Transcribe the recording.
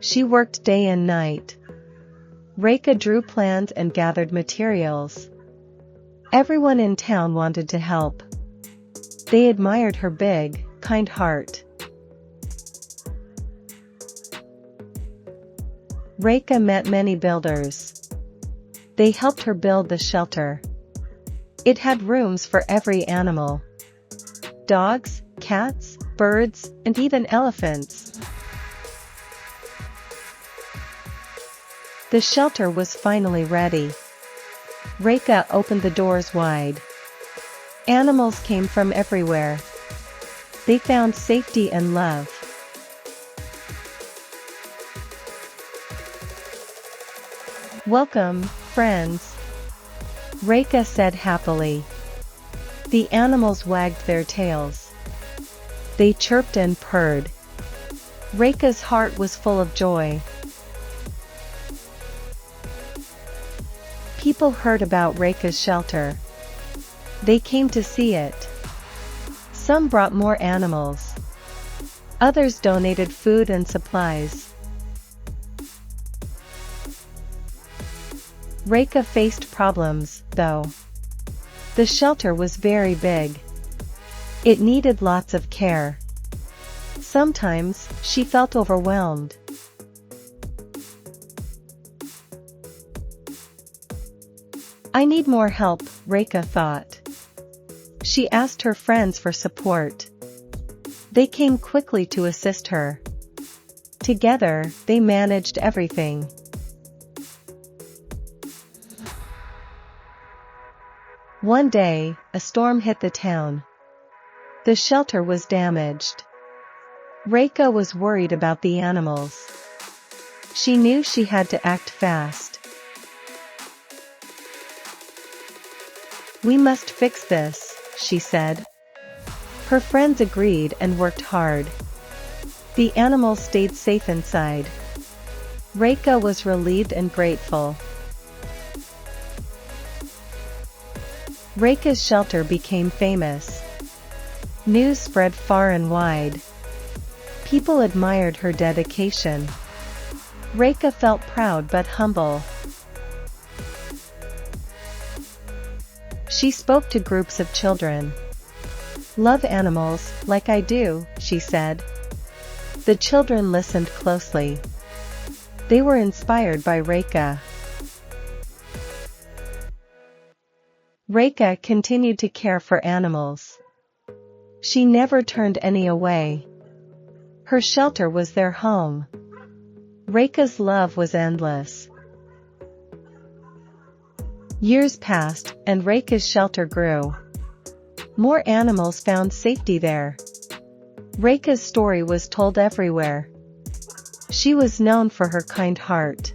She worked day and night. Rekha drew plans and gathered materials. Everyone in town wanted to help. They admired her big, kind heart. Rekha met many builders. They helped her build the shelter. It had rooms for every animal: dogs, cats, birds, and even elephants. The shelter was finally ready. Rekha opened the doors wide. Animals came from everywhere. They found safety and love. "Welcome, friends," Rekha said happily. The animals wagged their tails. They chirped and purred. Rekha's heart was full of joy. People heard about Rekha's shelter. They came to see it. Some brought more animals. Others donated food and supplies. Rekha faced problems, though. The shelter was very big. It needed lots of care. Sometimes, she felt overwhelmed. "I need more help," Rekha thought. She asked her friends for support. They came quickly to assist her. Together, they managed everything. One day, a storm hit the town. The shelter was damaged. Rekha was worried about the animals. She knew she had to act fast. "We must fix this," she said. Her friends agreed and worked hard. The animals stayed safe inside. Rekha was relieved and grateful. Rekha's shelter became famous. News spread far and wide. People admired her dedication. Rekha felt proud but humble. She spoke to groups of children. "Love animals, like I do," she said. The children listened closely. They were inspired by Rekha. Rekha continued to care for animals. She never turned any away. Her shelter was their home. Rekha's love was endless. Years passed, and Rekha's shelter grew. More animals found safety there. Rekha's story was told everywhere. She was known for her kind heart.